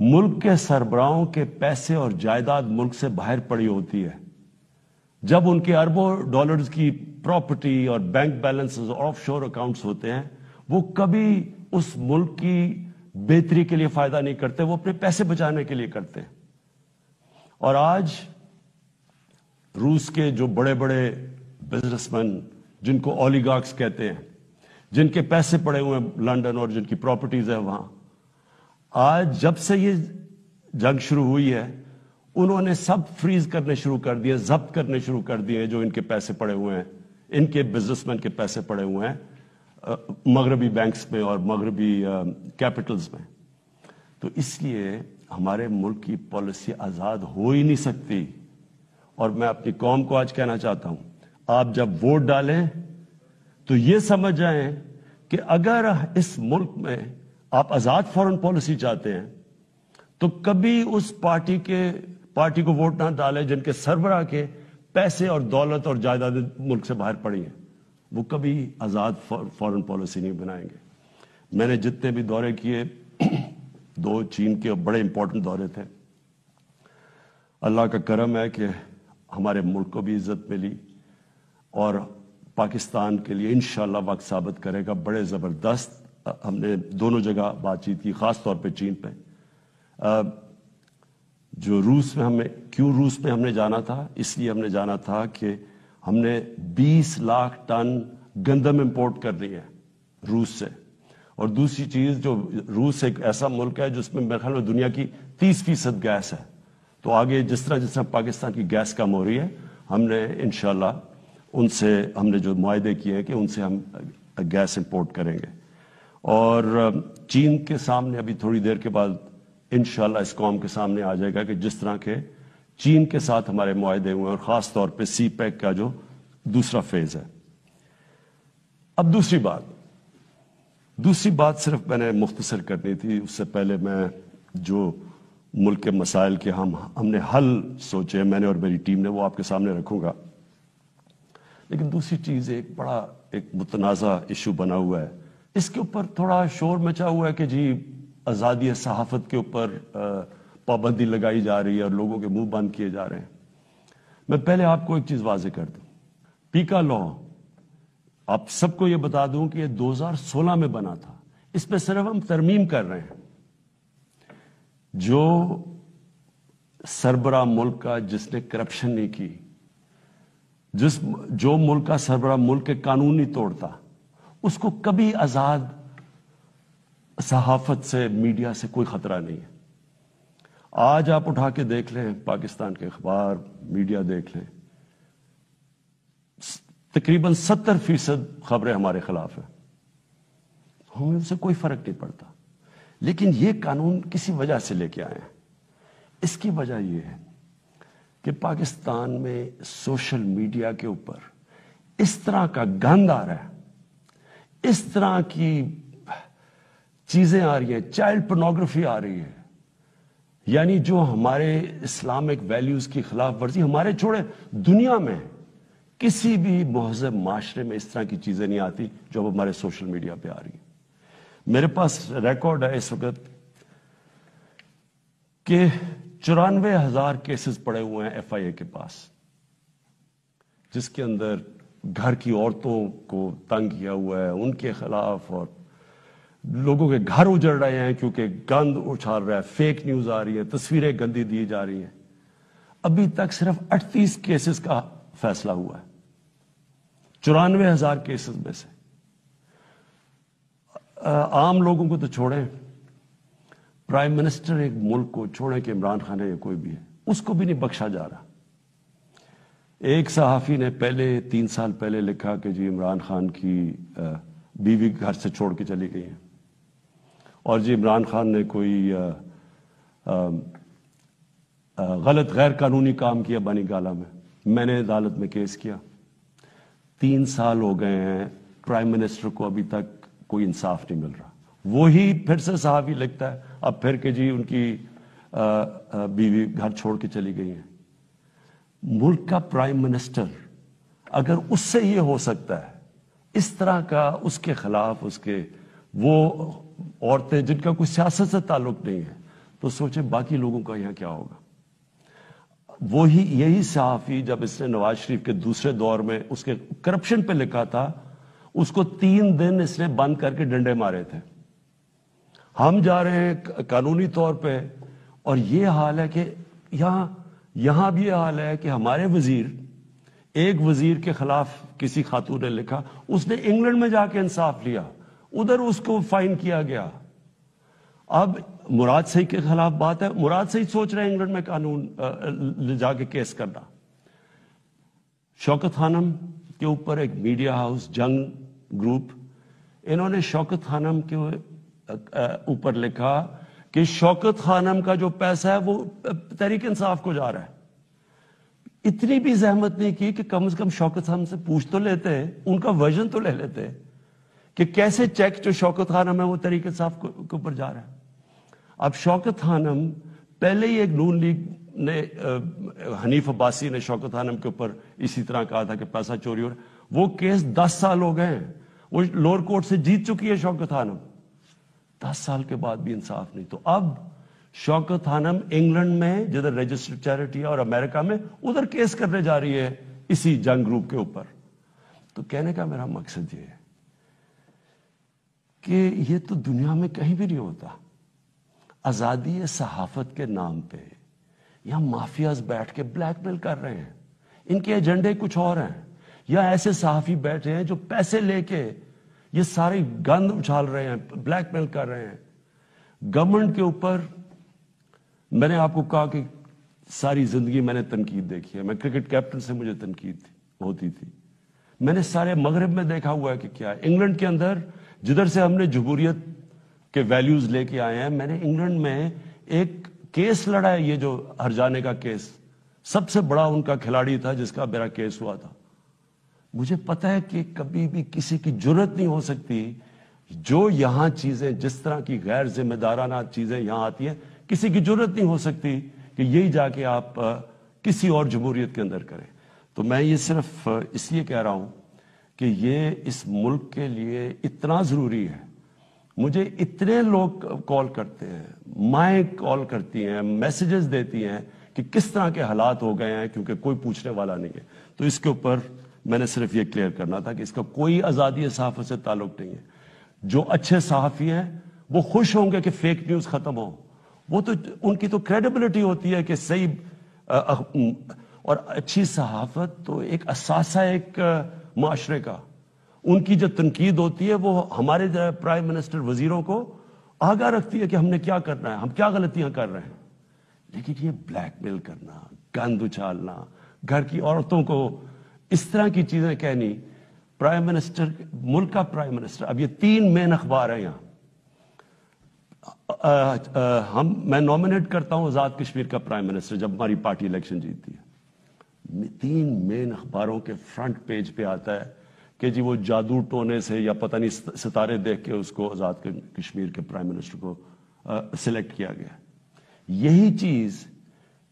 ملک کے سربراہوں کے پیسے اور جائیداد ملک سے باہر پڑی ہوتی ہے، جب ان کے اربوں ڈالرز کی پراپرٹی اور بینک بیلنسز آف شور اکاؤنٹس ہوتے ہیں، وہ کبھی اس ملک کی بہتری کے لیے فائدہ نہیں کرتے، وہ اپنے پیسے بچانے کے لیے کرتے ہیں۔ اور آج روس کے جو بڑے بڑے بزنس مین، جن کو اولیگارکس کہتے ہیں، جن کے پیسے پڑے ہوئے ہیں لنڈن اور جن کی پراپرٹیز ہیں وہاں، آج جب سے یہ جنگ شروع ہوئی ہے انہوں نے سب فریز کرنے شروع کر دیے، ضبط کرنے شروع کر دیے جو ان کے پیسے پڑے ہوئے ہیں، ان کے بزنس مین کے پیسے پڑے ہوئے ہیں مغربی بینکس میں اور مغربی کیپٹلز میں۔ تو اس لیے ہمارے ملک کی پالیسی آزاد ہو ہی نہیں سکتی۔ اور میں اپنی قوم کو آج کہنا چاہتا ہوں، آپ جب ووٹ ڈالیں تو یہ سمجھ جائیں کہ اگر اس ملک میں آپ آزاد فورن پالیسی چاہتے ہیں تو کبھی اس پارٹی کو ووٹ نہ ڈالیں جن کے سربراہ کے پیسے اور دولت اور جائیداد ملک سے باہر پڑی ہیں، وہ کبھی آزاد فورن پالیسی نہیں بنائیں گے۔ میں نے جتنے بھی دورے کیے، 2 چین کے بڑے امپورٹنٹ دورے تھے، اللہ کا کرم ہے کہ ہمارے ملک کو بھی عزت ملی اور پاکستان کے لیے انشاءاللہ وقت ثابت کرے گا بڑے زبردست۔ ہم نے دونوں جگہ بات چیت کی، خاص طور پہ چین پہ۔ جو روس میں ہم نے جانا تھا، اس لیے ہم نے جانا تھا کہ ہم نے 20 لاکھ ٹن گندم امپورٹ کر لی ہے روس سے۔ اور دوسری چیز، جو روس ایک ایسا ملک ہے جس میں میرے خیال میں دنیا کی 30% گیس ہے، تو آگے جس طرح پاکستان کی گیس کم ہو رہی ہے، ہم نے انشاءاللہ ان سے ہم نے جو معاہدے کیے ہیں کہ ان سے ہم گیس امپورٹ کریں گے۔ اور چین کے سامنے ابھی تھوڑی دیر کے بعد انشاءاللہ اس قوم کے سامنے آ جائے گا کہ جس طرح کے چین کے ساتھ ہمارے معاہدے ہوئے ہیں، اور خاص طور پہ سی پیک کا جو دوسرا فیز ہے۔ اب دوسری بات صرف میں نے مختصر کرنی تھی، اس سے پہلے میں جو ملک کے مسائل کے ہم نے حل سوچے، میں نے اور میری ٹیم نے، وہ آپ کے سامنے رکھوں گا۔ لیکن دوسری چیز ایک متنازع ایشو بنا ہوا ہے، اس کے اوپر تھوڑا شور مچا ہوا ہے کہ جی آزادی صحافت کے اوپر پابندی لگائی جا رہی ہے اور لوگوں کے منہ بند کیے جا رہے ہیں۔ میں پہلے آپ کو ایک چیز واضح کر دوں، پیکا لا، آپ سب کو یہ بتا دوں کہ یہ 2016 میں بنا تھا، اس پہ صرف ہم ترمیم کر رہے ہیں۔ جو سربراہ ملک کا جس نے کرپشن نہیں کی، جو ملک کا سربراہ ملک کے قانون نہیں توڑتا، اس کو کبھی آزاد صحافت سے، میڈیا سے کوئی خطرہ نہیں ہے۔ آج آپ اٹھا کے دیکھ لیں، پاکستان کے اخبار، میڈیا دیکھ لیں، تقریباً 70% خبریں ہمارے خلاف ہیں، ہمیں ان سے کوئی فرق نہیں پڑتا۔ لیکن یہ قانون کسی وجہ سے لے کے آئے ہیں۔ اس کی وجہ یہ ہے کہ پاکستان میں سوشل میڈیا کے اوپر اس طرح کا گند آ رہا ہے، اس طرح کی چیزیں آ رہی ہیں، چائلڈ پورنوگرافی آ رہی ہے، یعنی جو ہمارے اسلامک ویلیوز کی خلاف ورزی، ہمارے چھوڑے دنیا میں کسی بھی مہذب معاشرے میں اس طرح کی چیزیں نہیں آتی جو اب ہمارے سوشل میڈیا پہ آ رہی ہیں۔ میرے پاس ریکارڈ ہے اس وقت کہ 94,000 کیسز پڑے ہوئے ہیں ایف آئی اے کے پاس، جس کے اندر گھر کی عورتوں کو تنگ کیا ہوا ہے، ان کے خلاف، اور لوگوں کے گھر اجڑ رہے ہیں کیونکہ گند اچھال رہا ہے، فیک نیوز آ رہی ہے، تصویریں گندی دی جا رہی ہیں۔ ابھی تک صرف 38 کیسز کا فیصلہ ہوا ہے 94,000 کیسز میں سے۔ عام لوگوں کو تو چھوڑیں، پرائم منسٹر ایک ملک کو چھوڑیں کہ عمران خان ہے یا کوئی بھی ہے، اس کو بھی نہیں بخشا جا رہا۔ ایک صحافی نے 3 سال پہلے لکھا کہ جی عمران خان کی بیوی گھر سے چھوڑ کے چلی گئی ہے، اور جی عمران خان نے کوئی غلط غیر قانونی کام کیا بانی گالہ میں نے عدالت میں کیس کیا۔ 3 سال ہو گئے ہیں، پرائم منسٹر کو ابھی تک کوئی انصاف نہیں مل رہا۔ وہی پھر سے صحافی لکھتا ہے اب پھر کہ جی ان کی بیوی گھر چھوڑ کے چلی گئی ہیں۔ ملک کا پرائم منسٹر اگر اس سے یہ ہو سکتا ہے، اس طرح کا اس کے خلاف وہ عورتیں جن کا کوئی سیاست سے تعلق نہیں ہے، تو سوچیں باقی لوگوں کا یہاں کیا ہوگا. یہی صحافی جب اس نے نواز شریف کے دوسرے دور میں اس کے کرپشن پہ لکھا تھا، اس کو 3 دن اس نے بند کر کے ڈنڈے مارے تھے. ہم جا رہے ہیں قانونی طور پہ، اور یہ حال ہے کہ یہاں بھی یہ حال ہے کہ ہمارے ایک وزیر کے خلاف کسی خاتون نے لکھا، اس نے انگلینڈ میں جا کے انصاف لیا، ادھر اس کو فائن کیا گیا. اب مراد صحیح کے خلاف بات ہے، مراد صحیح سوچ رہے ہیں انگلینڈ میں قانون لے جا کے کیس کرنا. شوکت خانم کے اوپر ایک میڈیا ہاؤس جنگ گروپ، انہوں نے شوکت خانم کے اوپر لکھا کہ شوکت خانم کا جو پیسہ ہے وہ تحریک انصاف کو جا رہا ہے. اتنی بھی زحمت نہیں کی کہ کم از کم شوکت خانم سے پوچھ تو لیتے، ان کا ورژن تو لے لیتے کہ کیسے چیک جو شوکت خانم ہے وہ تحریک انصاف کے اوپر جا رہا ہے. اب شوکت خانم پہلے ہی ایک نون لیگ نے حنیف عباسی نے شوکت خانم کے اوپر اسی طرح کہا تھا کہ پیسہ چوری ہو رہا ہے. وہ کیس 10 سال ہو گئے ہیں، وہ لوور کورٹ سے جیت چکی ہے شوکت خانم، 10 سال کے بعد بھی انصاف نہیں. تو اب شوکت خانم انگلینڈ میں جدھر رجسٹرڈ چیریٹی ہے اور امریکہ میں ادھر کیس کرنے جا رہی ہے اسی جنگ گروپ کے اوپر. تو کہنے کا میرا مقصد یہ ہے کہ یہ تو دنیا میں کہیں بھی نہیں ہوتا. آزادی صحافت کے نام پہ یا مافیاز بیٹھ کے بلیک میل کر رہے ہیں، ان کے ایجنڈے کچھ اور ہیں، یا ایسے صحافی بیٹھے ہیں جو پیسے لے کے یہ ساری گند اچھال رہے ہیں، بلیک میل کر رہے ہیں گورنمنٹ کے اوپر. میں نے آپ کو کہا کہ ساری زندگی میں نے تنقید دیکھی ہے. میں کرکٹ کیپٹن سے مجھے تنقید ہوتی تھی. میں نے سارے مغرب میں دیکھا ہوا ہے کہ کیا ہے. انگلینڈ کے اندر جدھر سے ہم نے جمہوریت کے ویلیوز لے کے آئے ہیں، میں نے انگلینڈ میں ایک کیس لڑا ہے، یہ جو ہرجانے کا کیس، سب سے بڑا ان کا کھلاڑی تھا جس کا میرا کیس ہوا تھا. مجھے پتا ہے کہ کبھی بھی کسی کی جرت نہیں ہو سکتی جو یہاں چیزیں جس طرح کی غیر ذمہ دارانہ چیزیں یہاں آتی ہیں، کسی کی جرت نہیں ہو سکتی کہ یہی جا کے آپ کسی اور جمہوریت کے اندر کریں. تو میں یہ صرف اس لیے کہہ رہا ہوں کہ یہ اس ملک کے لیے اتنا ضروری ہے. مجھے اتنے لوگ کال کرتے ہیں، مائیں کال کرتی ہیں، میسیجز دیتی ہیں کہ کس طرح کے حالات ہو گئے ہیں، کیونکہ کوئی پوچھنے والا نہیں ہے. تو اس کے اوپر میں نے صرف یہ کلیئر کرنا تھا کہ اس کا کوئی آزادی صحافت سے تعلق نہیں ہے. جو اچھے صحافی ہیں وہ خوش ہوں گے کہ فیک نیوز ختم ہو. وہ تو ان کی تو کریڈیبلٹی ہوتی ہے کہ صحیح اور اچھی صحافت تو ایک اثاثہ ایک معاشرے کا. ان کی جو تنقید ہوتی ہے وہ ہمارے پرائم منسٹر وزیروں کو آگاہ رکھتی ہے کہ ہم نے کیا کرنا ہے، ہم کیا غلطیاں کر رہے ہیں. لیکن یہ بلیک میل کرنا، گند اچھالنا، گھر کی عورتوں کو اس طرح کی چیزیں کہنی. پرائم منسٹر، ملک کا پرائم منسٹر، اب یہ 3 مین اخبار ہیں یہاں. میں نومینیٹ کرتا ہوں آزاد کشمیر کا پرائم منسٹر جب ہماری پارٹی الیکشن جیتتی ہے. 3 مین اخباروں کے فرنٹ پیج پہ آتا ہے کہ جی وہ جادو ٹونے سے یا پتہ نہیں ستارے دیکھ کے اس کو آزاد کشمیر کے پرائم منسٹر کو سلیکٹ کیا گیا. یہی چیز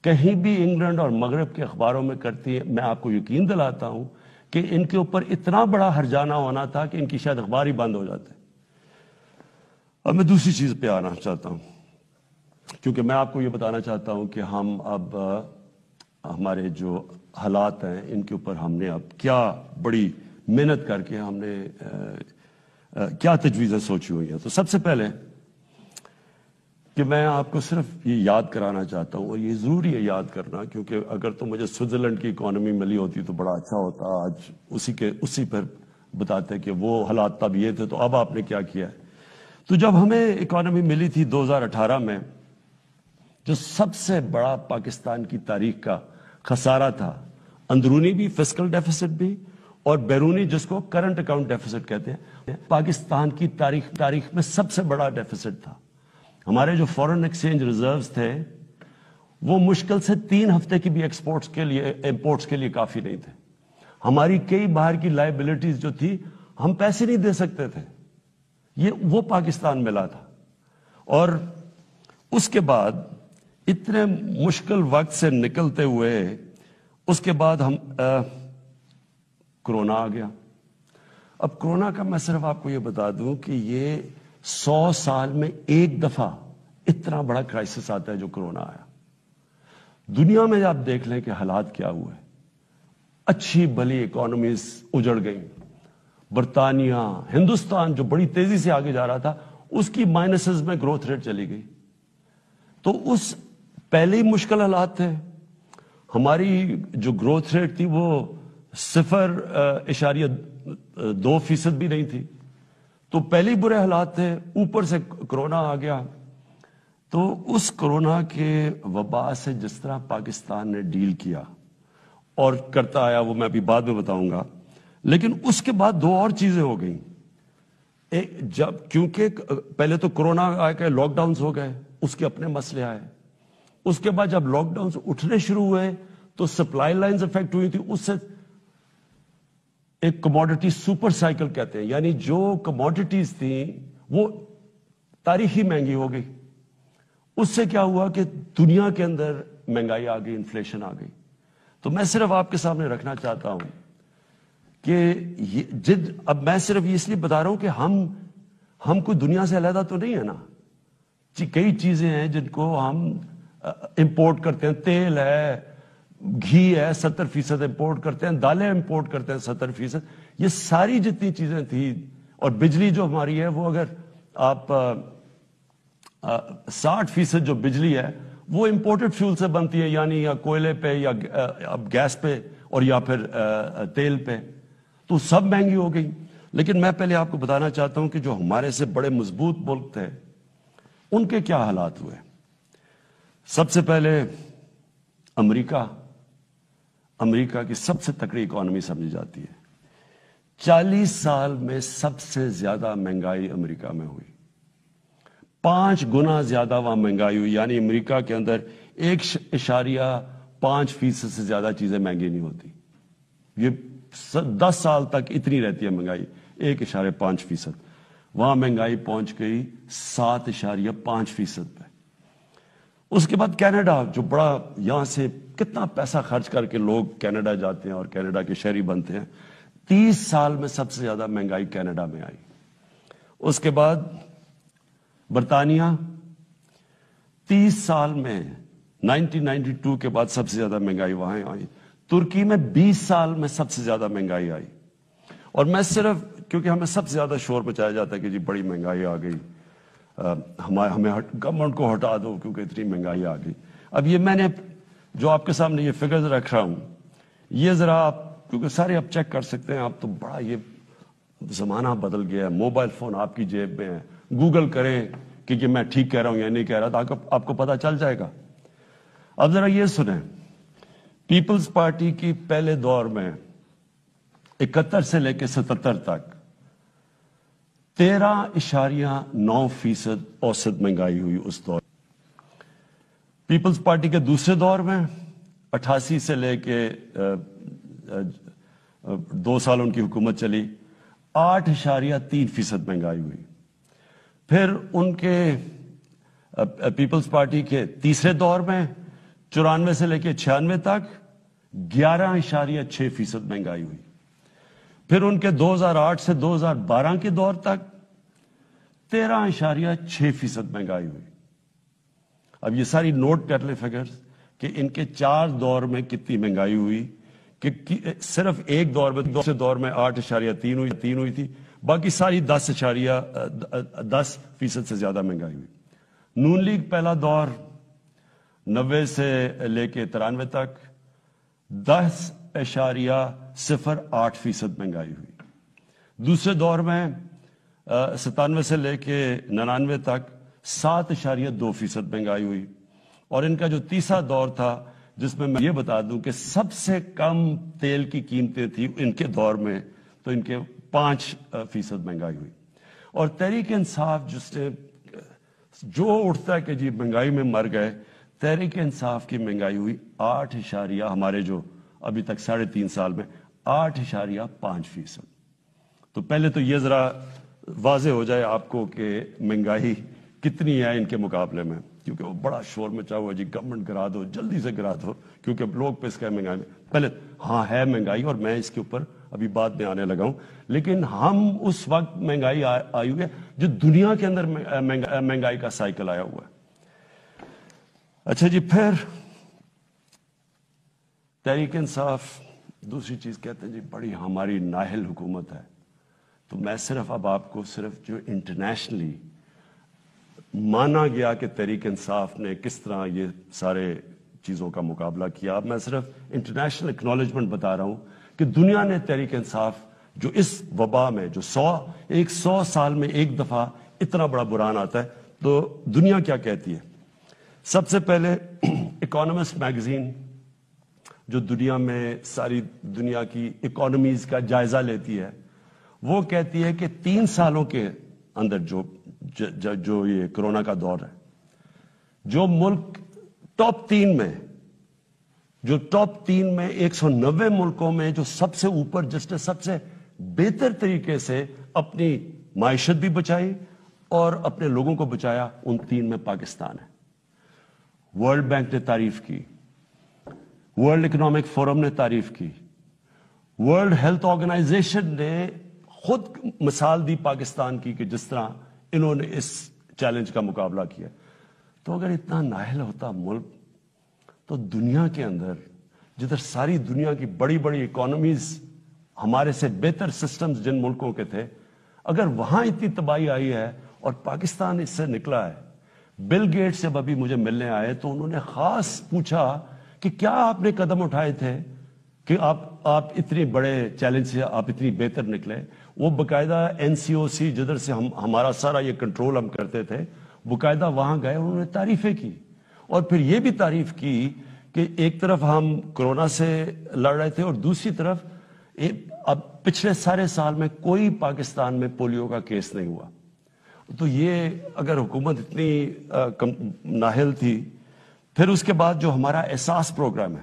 کہیں بھی انگلینڈ اور مغرب کے اخباروں میں کرتی ہے. میں آپ کو یقین دلاتا ہوں کہ ان کے اوپر اتنا بڑا ہرجانہ ہونا تھا کہ ان کی شاید اخبار ہی بند ہو جاتے. اب میں دوسری چیز پہ آنا چاہتا ہوں، کیونکہ میں آپ کو یہ بتانا چاہتا ہوں کہ ہم اب ہمارے جو حالات ہیں ان کے اوپر ہم نے اب کیا بڑی محنت کر کے ہم نے کیا تجویزیں سوچی ہوئی ہیں. تو سب سے پہلے کہ میں آپ کو صرف یہ یاد کرانا چاہتا ہوں، اور یہ ضروری ہے یاد کرنا، کیونکہ اگر تو مجھے سوئٹزرلینڈ کی اکانومی ملی ہوتی تو بڑا اچھا ہوتا. آج اسی پر بتاتے کہ وہ حالات تب یہ تھے تو اب آپ نے کیا کیا ہے. تو جب ہمیں اکانومی ملی تھی 2018 میں، جو سب سے بڑا پاکستان کی تاریخ کا خسارہ تھا، اندرونی بھی فسکل ڈیفیسٹ بھی اور بیرونی جس کو کرنٹ اکاؤنٹ ڈیفیسٹ کہتے ہیں، پاکستان کی تاریخ میں سب سے بڑا ڈیفیسٹ تھا. ہمارے جو فورن ایکسچینج ریزروز تھے وہ مشکل سے 3 ہفتے کی بھی امپورٹس کے لیے کافی نہیں تھے. ہماری کئی باہر کی لائبلٹیز جو تھی ہم پیسے نہیں دے سکتے تھے. وہ پاکستان ملا تھا. اور اس کے بعد اتنے مشکل وقت سے نکلتے ہوئے اس کے بعد ہم کرونا آ گیا. اب کرونا کا میں صرف آپ کو یہ بتا دوں کہ یہ 100 سال میں ایک دفعہ اتنا بڑا کرائسس آتا ہے جو کورونا آیا. دنیا میں آپ دیکھ لیں کہ حالات کیا ہوئے. اچھی بھلی اکانومیز اجڑ گئیں. برطانیہ، ہندوستان جو بڑی تیزی سے آگے جا رہا تھا اس کی مائنسز میں گروتھ ریٹ چلی گئی. تو اس پہلے ہی مشکل حالات تھے. ہماری جو گروتھ ریٹ تھی وہ 0.2% بھی نہیں تھی. تو پہلے ہی برے حالات تھے، اوپر سے کرونا آ گیا. تو اس کرونا کے وبا سے جس طرح پاکستان نے ڈیل کیا اور کرتا آیا وہ میں ابھی بعد میں بتاؤں گا. لیکن اس کے بعد دو اور چیزیں ہو گئیں. جب کیونکہ پہلے تو کرونا آ کے لاک ڈاؤنز ہو گئے، اس کے اپنے مسئلے آئے. اس کے بعد جب لاک ڈاؤنز اٹھنے شروع ہوئے تو سپلائی لائنز افیکٹ ہوئی تھی. اس سے ایک کموڈٹی سپر سائیکل کہتے ہیں، یعنی جو کموڈٹیز تھیں وہ تاریخی مہنگی ہو گئی. اس سے کیا ہوا کہ دنیا کے اندر مہنگائی آ گئی، انفلیشن آ گئی. تو میں صرف آپ کے سامنے رکھنا چاہتا ہوں کہ اب میں صرف اس لیے بتا رہا ہوں کہ ہم کوئی دنیا سے علیحدہ تو نہیں ہے نا. کئی چیزیں ہیں جن کو ہم امپورٹ کرتے ہیں. تیل ہے، گھی ہے، 70% امپورٹ کرتے ہیں. دالیں امپورٹ کرتے ہیں 70%. یہ ساری جتنی چیزیں تھیں، اور بجلی جو ہماری ہے وہ اگر آپ 60% جو بجلی ہے وہ امپورٹڈ فیول سے بنتی ہے، یعنی یا کوئلے پہ یا گیس پہ اور یا پھر تیل پہ. تو سب مہنگی ہو گئی. لیکن میں پہلے آپ کو بتانا چاہتا ہوں کہ جو ہمارے سے بڑے مضبوط ملک تھے ان کے کیا حالات ہوئے. سب سے پہلے امریکہ کی سب سے تکڑی اکانومی سمجھی جاتی ہے. 40 سال میں سب سے زیادہ مہنگائی امریکہ میں ہوئی. 5 گنا زیادہ وہاں مہنگائی ہوئی. یعنی امریکہ کے اندر 1.5% سے زیادہ چیزیں مہنگی نہیں ہوتی. یہ 10 سال تک اتنی رہتی ہے مہنگائی، 1.5%. وہاں مہنگائی پہنچ گئی 7.5% پہ. اس کے بعد کینیڈا، جو بڑا یہاں سے کتنا پیسہ خرچ کر کے لوگ کینیڈا جاتے ہیں اور کینیڈا کے شہری بنتے ہیں، 30 سال میں سب سے زیادہ مہنگائی کینیڈا میں آئی. اس کے بعد برطانیہ، 30 سال میں 1992 کے بعد سب سے زیادہ مہنگائی وہاں آئی. ترکی میں 20 سال میں سب سے زیادہ مہنگائی آئی. اور میں صرف کیونکہ ہمیں سب سے زیادہ شور مچایا جاتا ہے کہ جی بڑی مہنگائی آ گئی، ہمیں گورنمنٹ کو ہٹا دو کیونکہ اتنی مہنگائی آ گئی. اب یہ میں نے جو آپ کے سامنے یہ فگرز رکھ رہا ہوں، یہ ذرا آپ کیونکہ سارے آپ چیک کر سکتے ہیں. آپ تو بڑا یہ زمانہ بدل گیا ہے، موبائل فون آپ کی جیب میں ہے. گوگل کریں کہ یہ میں ٹھیک کہہ رہا ہوں یا نہیں کہہ رہا، تو آپ کو پتا چل جائے گا. اب ذرا یہ سنیں، پیپلز پارٹی کی پہلے دور میں 71 سے لے کے 77 تک 13.9% اوسط مہنگائی ہوئی اس دور. پیپلز پارٹی کے دوسرے دور میں 88 سے لے کے 2 سال ان کی حکومت چلی، 8.3% مہنگائی ہوئی. پھر ان کے پیپلز پارٹی کے تیسرے دور میں 94 سے لے کے 96 تک 11.6% مہنگائی ہوئی. پھر ان کے 2008 سے 2012 کے دور تک 13.6% مہنگائی ہوئی. اب یہ ساری نوٹ کر لیں فگرز کہ ان کے 4 دور میں کتنی مہنگائی ہوئی. کہ صرف ایک دور میں، دوسرے دور میں 8.3 ہوئی تھی، باقی ساری 10% سے زیادہ مہنگائی ہوئی. نون لیگ پہلا دور 90 سے لے کے 93 تک 10.08% مہنگائی ہوئی. دوسرے دور میں 97 سے لے کے 99 تک 7.2% مہنگائی ہوئی. اور ان کا جو تیسرا دور تھا جس میں یہ بتا دوں کہ سب سے کم تیل کی قیمتیں تھیں ان کے دور میں، تو ان کے 5% مہنگائی ہوئی. اور تحریک انصاف جس نے جو اٹھتا ہے کہ جی مہنگائی میں مر گئے، تحریک انصاف کی مہنگائی ہوئی 8 ہمارے جو ابھی تک 3.5 سال میں 8.5%. تو پہلے تو یہ ذرا واضح ہو جائے آپ کو کہ مہنگائی کتنی ہے ان کے مقابلے میں، کیونکہ وہ بڑا شور مچا ہوا جی گورنمنٹ گرا دو، جلدی سے گرا دو، کیونکہ لوگ پہ اس کا مہنگائی میں پہلے ہاں ہے مہنگائی، اور میں اس کے اوپر ابھی بعد میں آنے لگا ہوں. لیکن ہم اس وقت مہنگائی آئی ہوئی ہے جو دنیا کے اندر مہنگائی کا سائیکل آیا ہوا ہے. اچھا جی، پھر تحریک انصاف دوسری چیز کہتے ہیں جی بڑی ہماری نااہل حکومت ہے. تو میں صرف اب آپ کو صرف جو انٹرنیشنلی مانا گیا کہ تحریک انصاف نے کس طرح یہ سارے چیزوں کا مقابلہ کیا، اب میں صرف انٹرنیشنل اکنالجمنٹ بتا رہا ہوں کہ دنیا نے تحریک انصاف جو اس وبا میں جو 100 سال میں ایک دفعہ اتنا بڑا بحران آتا ہے تو دنیا کیا کہتی ہے. سب سے پہلے اکانومسٹ میگزین جو دنیا میں ساری دنیا کی اکانومیز کا جائزہ لیتی ہے، وہ کہتی ہے کہ 3 سالوں کے اندر جو یہ کرونا کا دور ہے، جو ملک ٹاپ 3 میں 190 ملکوں میں جو سب سے اوپر، جس نے سب سے بہتر طریقے سے اپنی معیشت بھی بچائی اور اپنے لوگوں کو بچایا، ان 3 میں پاکستان ہے. ورلڈ بینک نے تعریف کی، ورلڈ اکنامک فورم نے تعریف کی، ورلڈ ہیلتھ آرگنائزیشن نے خود مثال دی پاکستان کی کہ جس طرح انہوں نے اس چیلنج کا مقابلہ کیا. تو اگر اتنا نااہل ہوتا ملک، تو دنیا کے اندر جدھر ساری دنیا کی بڑی بڑی اکانومیز، ہمارے سے بہتر سسٹمز جن ملکوں کے تھے، اگر وہاں اتنی تباہی آئی ہے اور پاکستان اس سے نکلا ہے. بل گیٹس جب ابھی مجھے ملنے آئے تو انہوں نے خاص پوچھا کہ کیا آپ نے قدم اٹھائے تھے کہ آپ اتنے بڑے چیلنج سے آپ اتنی بہتر نکلے. وہ باقاعدہ NCOC جدھر سے ہمارا سارا یہ کنٹرول ہم کرتے تھے، باقاعدہ وہاں گئے، انہوں نے تعریفیں کی اور پھر یہ بھی تعریف کی کہ ایک طرف ہم کرونا سے لڑ رہے تھے اور دوسری طرف اب پچھلے سارے سال میں کوئی پاکستان میں پولیو کا کیس نہیں ہوا. تو یہ اگر حکومت اتنی نااہل تھی. پھر اس کے بعد جو ہمارا احساس پروگرام ہے،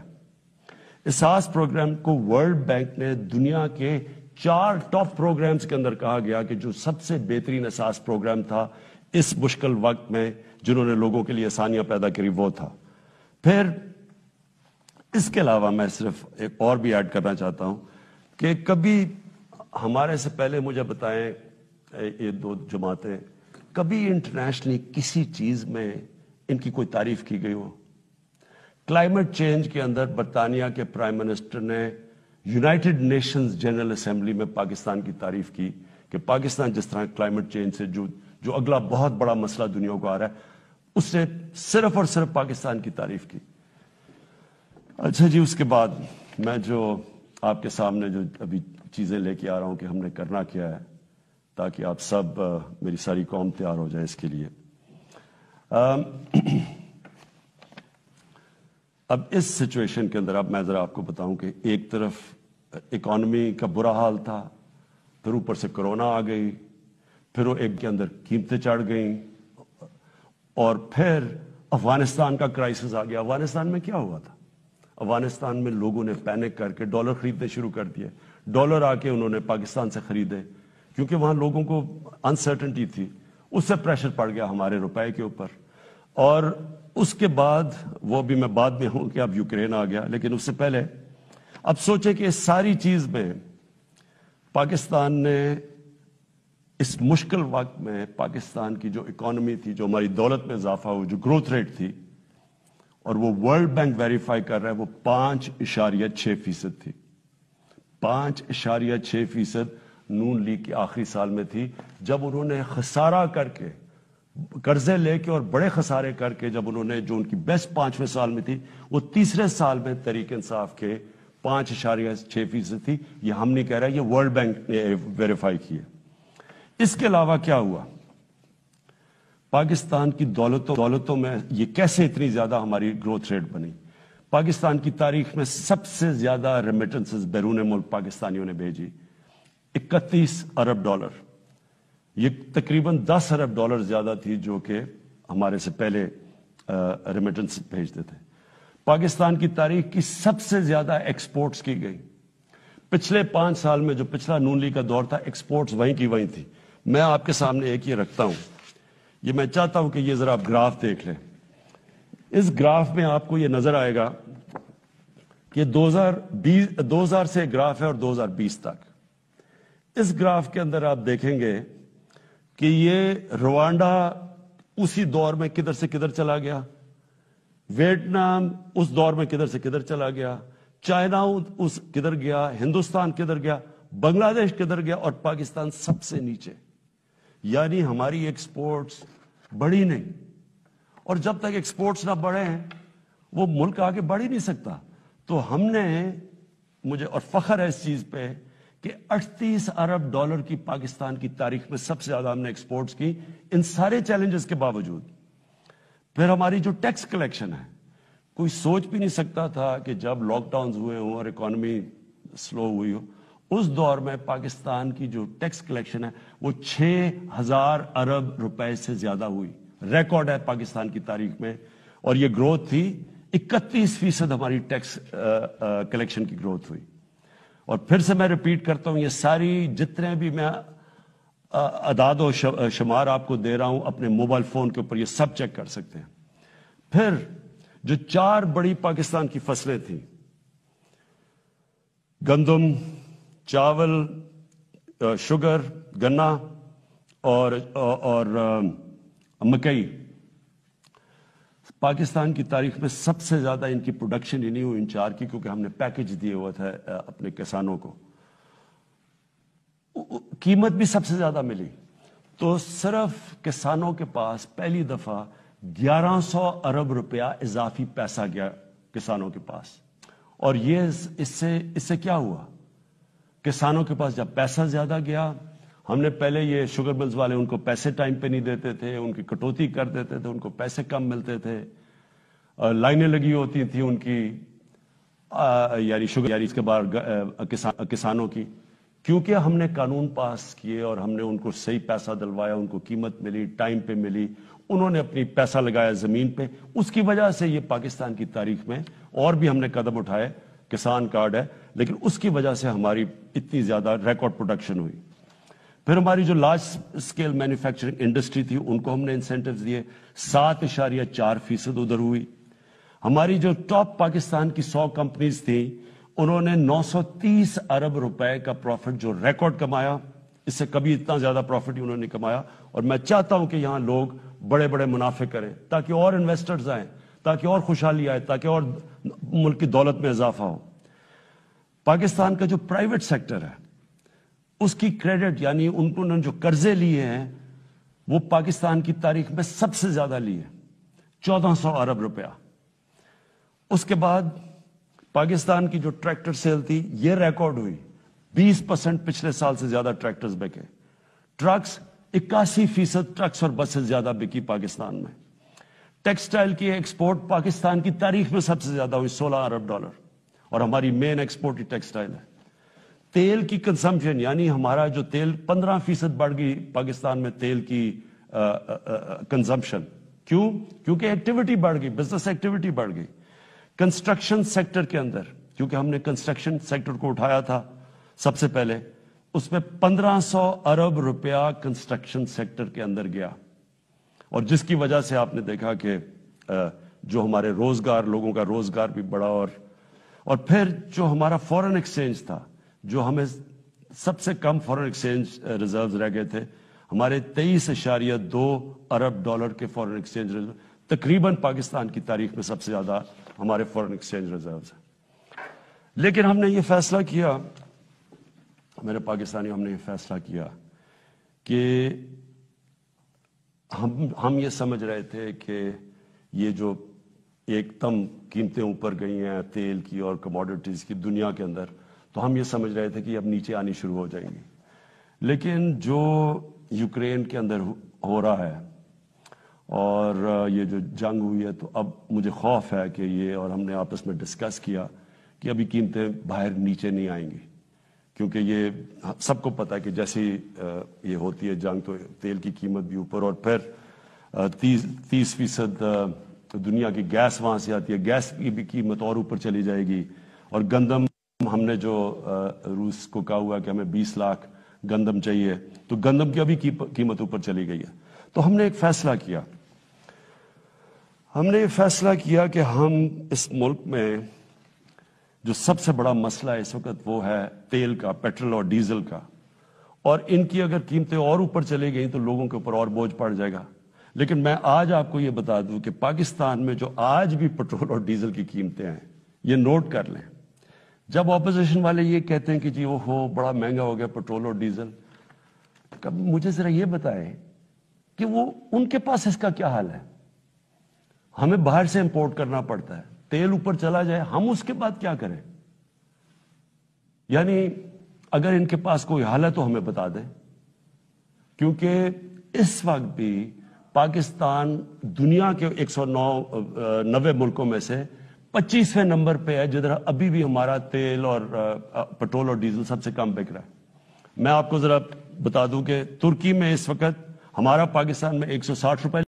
احساس پروگرام کو ورلڈ بینک نے دنیا کے 4 ٹاپ پروگرامز کے اندر کہا گیا کہ جو سب سے بہترین احساس پروگرام تھا اس مشکل وقت میں، جنہوں نے لوگوں کے لیے آسانیاں پیدا کری، وہ تھا. پھر اس کے علاوہ میں صرف ایک اور بھی ایڈ کرنا چاہتا ہوں کہ کبھی ہمارے سے پہلے مجھے بتائیں یہ 2 جماعتیں، کبھی انٹرنیشنلی کسی چیز میں ان کی کوئی تعریف کی گئی ہو؟ کلائمیٹ چینج کے اندر برطانیہ کے پرائم منسٹر نے یونائٹڈ نیشنز جنرل اسمبلی میں پاکستان کی تعریف کی کہ پاکستان جس طرح کلائمیٹ چینج سے جو اگلا بہت بڑا مسئلہ دنیا کو آ رہا ہے، اس نے صرف اور صرف پاکستان کی تعریف کی. اچھا جی، اس کے بعد میں جو آپ کے سامنے جو ابھی چیزیں لے کے آ رہا ہوں کہ ہم نے کرنا کیا ہے تاکہ آپ سب، میری ساری قوم تیار ہو جائے اس کے لیے. اب اس سچویشن کے اندر اب میں ذرا آپ کو بتاؤں کہ ایک طرف اکانومی کا برا حال تھا، پھر اوپر سے کرونا آ گئی، پھر وہ ایک کے اندر قیمتیں چڑھ گئیں، اور پھر افغانستان کا کرائسس آ گیا. افغانستان میں کیا ہوا تھا؟ افغانستان میں لوگوں نے پینک کر کے ڈالر خریدنے شروع کر دیے. ڈالر آ کے انہوں نے پاکستان سے خریدے کیونکہ وہاں لوگوں کو انسرٹنٹی تھی. اس سے پریشر پڑ گیا ہمارے روپے کے اوپر. اور اس کے بعد وہ بھی میں بعد میں ہوں کہ اب یوکرین آ گیا، لیکن اس سے پہلے اب سوچے کہ اس ساری چیز میں پاکستان نے اس مشکل وقت میں پاکستان کی جو اکانومی تھی، جو ہماری دولت میں اضافہ ہو، جو گروتھ ریٹ تھی، اور وہ ورلڈ بینک ویریفائی کر رہا ہے، وہ 5.6% تھی. 5.6% نون لیگ کے آخری سال میں تھی، جب انہوں نے خسارہ کر کے، قرضے لے کے اور بڑے خسارے کر کے، جب انہوں نے جو ان کی بیسٹ 5ویں سال میں تھی، وہ تیسرے سال میں تحریک انصاف کے 5.6% تھی. یہ ہم نہیں کہہ رہے، یہ ورلڈ بینک نے ویریفائی کی ہے. اس کے علاوہ کیا ہوا؟ پاکستان کی دولتوں میں یہ کیسے اتنی زیادہ ہماری گروتھ ریٹ بنی؟ پاکستان کی تاریخ میں سب سے زیادہ ریمیٹنسز بیرون ملک پاکستانیوں نے بھیجی، 31 ارب ڈالر. یہ تقریباً 10 ارب ڈالر زیادہ تھی جو کہ ہمارے سے پہلے ریمیٹنس بھیجتے تھے. پاکستان کی تاریخ کی سب سے زیادہ ایکسپورٹس کی گئی. پچھلے 5 سال میں جو پچھلا نون لیگ کا دور تھا، ایکسپورٹس وہیں کی وہیں تھی. میں آپ کے سامنے ایک یہ رکھتا ہوں، یہ میں چاہتا ہوں کہ یہ ذرا آپ گراف دیکھ لیں. اس گراف میں آپ کو یہ نظر آئے گا کہ 2000 سے گراف ہے اور 2020 تک. اس گراف کے اندر آپ دیکھیں گے کہ یہ روانڈا اسی دور میں کدھر سے کدھر چلا گیا. ویتنام اس دور میں کدھر سے کدھر چلا گیا، چائنا اس کدھر گیا، ہندوستان کدھر گیا، بنگلہ دیش کدھر گیا، اور پاکستان سب سے نیچے. یعنی ہماری ایکسپورٹس بڑھی نہیں، اور جب تک ایکسپورٹس نہ بڑھے وہ ملک آگے بڑھ ہی نہیں سکتا. تو ہم نے، مجھے اور فخر ہے اس چیز پہ کہ 38 ارب ڈالر کی پاکستان کی تاریخ میں سب سے زیادہ ہم نے ایکسپورٹس کی، ان سارے چیلنجز کے باوجود. پھر ہماری جو ٹیکس کلیکشن ہے، کوئی سوچ بھی نہیں سکتا تھا کہ جب لاک ڈاؤنز ہوئے ہوں اور اکانومی سلو ہوئی ہو، اس دور میں پاکستان کی جو ٹیکس کلیکشن ہے وہ 6,000 ارب روپے سے زیادہ ہوئی. ریکارڈ ہے پاکستان کی تاریخ میں. اور یہ گروتھ تھی 31% ہماری ٹیکس کلیکشن کی گروتھ ہوئی. اور پھر سے میں ریپیٹ کرتا ہوں، یہ ساری جتنے بھی میں اعداد و شمار آپ کو دے رہا ہوں اپنے موبائل فون کے اوپر، یہ سب چیک کر سکتے ہیں. پھر جو 4 بڑی پاکستان کی فصلیں تھیں، گندم، چاول، شوگر، گنا اور مکئی، پاکستان کی تاریخ میں سب سے زیادہ ان کی پروڈکشن ہی نہیں ہوئی ان 4 کی، کیونکہ ہم نے پیکج دیے ہوا تھا اپنے کسانوں کو. قیمت بھی سب سے زیادہ ملی. تو صرف کسانوں کے پاس پہلی دفعہ 1100 ارب روپیہ اضافی پیسہ گیا کسانوں کے پاس. اور یہ اس سے کیا ہوا؟ کسانوں کے پاس جب پیسہ زیادہ گیا، ہم نے پہلے یہ شوگر ملز والے ان کو پیسے ٹائم پہ نہیں دیتے تھے، ان کی کٹوتی کر دیتے تھے، ان کو پیسے کم ملتے تھے، لائنیں لگی ہوتی تھیں ان کی، یعنی شوگر، یعنی اس کے بعد کسانوں کی. کیونکہ ہم نے قانون پاس کیے اور ہم نے ان کو صحیح پیسہ دلوایا، ان کو قیمت ملی، ٹائم پہ ملی، انہوں نے اپنی پیسہ لگایا زمین پہ، اس کی وجہ سے یہ پاکستان کی تاریخ میں، اور بھی ہم نے قدم اٹھائے، کسان کارڈ ہے، لیکن اس کی وجہ سے ہماری اتنی زیادہ ریکارڈ پروڈکشن ہوئی. پھر ہماری جو لارج اسکیل مینوفیکچرنگ انڈسٹری تھی ان کو ہم نے انسینٹیوز دیے، 7.4% ادھر ہوئی. ہماری جو ٹاپ پاکستان کی 100 کمپنیز تھیں، انہوں نے 930 ارب روپے کا پروفٹ جو ریکارڈ کمایا، اس سے کبھی اتنا زیادہ پروفٹ انہوں نے کمایا. اور میں چاہتا ہوں کہ یہاں لوگ بڑے بڑے منافع کریں تاکہ اور انویسٹرز آئیں، تاکہ اور خوشحالی آئے، تاکہ اور ملک کی دولت میں اضافہ ہو. پاکستان کا جو پرائیویٹ سیکٹر ہے اس کی کریڈٹ، یعنی انہوں نے جو قرضے لیے ہیں وہ پاکستان کی تاریخ میں سب سے زیادہ لیے، 1400 ارب روپیہ. اس کے بعد پاکستان کی جو ٹریکٹر سیل تھی یہ ریکارڈ ہوئی، 20% پچھلے سال سے زیادہ ٹریکٹرز بکے. ٹرکس 81% ٹرکس اور بسز زیادہ بکی پاکستان میں. ٹیکسٹائل کی ایکسپورٹ پاکستان کی تاریخ میں سب سے زیادہ ہوئی، 16 ارب ڈالر، اور ہماری مین ایکسپورٹ ہی ٹیکسٹائل ہے. تیل کی کنزمپشن، یعنی ہمارا جو تیل 15% بڑھ گئی پاکستان میں تیل کی کنزمپشن. کیوں؟ کیونکہ ایکٹیویٹی بڑھ گئی، بزنس ایکٹیویٹی بڑھ گئی. کنسٹرکشن سیکٹر کے اندر، کیونکہ ہم نے کنسٹرکشن سیکٹر کو اٹھایا تھا سب سے پہلے، اس میں 1500 ارب روپیہ کنسٹرکشن سیکٹر کے اندر گیا. اور جس کی وجہ سے آپ نے دیکھا کہ جو ہمارے روزگار، لوگوں کا روزگار بھی بڑھا. اور پھر جو ہمارا فورن ایکسچینج تھا، جو ہمیں سب سے کم فورن ایکسچینج ریزروز رہ گئے تھے، ہمارے 23.2 ارب ڈالر کے فورن ایکسچینج ریزرو، تقریباً پاکستان کی تاریخ میں سب سے زیادہ ہمارے فورن ایکسچینج ریزروز ہیں. لیکن ہم نے یہ فیصلہ کیا، میرے پاکستانیوں، ہم نے یہ فیصلہ کیا کہ ہم یہ سمجھ رہے تھے کہ یہ جو ایک دم قیمتیں اوپر گئی ہیں تیل کی اور کموڈیٹیز کی دنیا کے اندر، تو ہم یہ سمجھ رہے تھے کہ اب نیچے آنی شروع ہو جائیں گی. لیکن جو یوکرین کے اندر ہو رہا ہے اور یہ جو جنگ ہوئی ہے، تو اب مجھے خوف ہے کہ یہ، اور ہم نے آپس میں ڈسکس کیا کہ ابھی قیمتیں باہر نیچے نہیں آئیں گی، کیونکہ یہ سب کو پتا ہے کہ جیسی یہ ہوتی ہے جنگ تو تیل کی قیمت بھی اوپر، اور پھر 30% دنیا کی گیس وہاں سے آتی ہے، گیس کی بھی قیمت اور اوپر چلی جائے گی. اور گندم، ہم نے جو روس کو کہا ہوا کہ ہمیں 20 لاکھ گندم چاہیے، تو گندم کی ابھی قیمت اوپر چلی گئی ہے. تو ہم نے ایک فیصلہ کیا، ہم نے یہ فیصلہ کیا کہ ہم اس ملک میں جو سب سے بڑا مسئلہ ہے اس وقت وہ ہے تیل کا، پیٹرول اور ڈیزل کا. اور ان کی اگر قیمتیں اور اوپر چلی گئیں تو لوگوں کے اوپر اور بوجھ پڑ جائے گا. لیکن میں آج آپ کو یہ بتا دوں کہ پاکستان میں جو آج بھی پٹرول اور ڈیزل کی قیمتیں ہیں، یہ نوٹ کر لیں. جب اپوزیشن والے یہ کہتے ہیں کہ جی وہ ہو بڑا مہنگا ہو گیا پٹرول اور ڈیزل، مجھے ذرا یہ بتائیں کہ وہ ان کے پاس اس کا کیا حال ہے؟ ہمیں باہر سے امپورٹ کرنا پڑتا ہے، تیل اوپر چلا جائے ہم اس کے بعد کیا کریں؟ یعنی اگر ان کے پاس کوئی حال ہے تو ہمیں بتا دیں، کیونکہ اس وقت بھی پاکستان دنیا کے 190 ملکوں میں سے 25ویں نمبر پہ ہے جدھر ابھی بھی ہمارا تیل اور پٹرول اور ڈیزل سب سے کم بک رہا ہے. میں آپ کو ذرا بتا دوں کہ ترکی میں اس وقت ہمارا پاکستان میں 160 روپے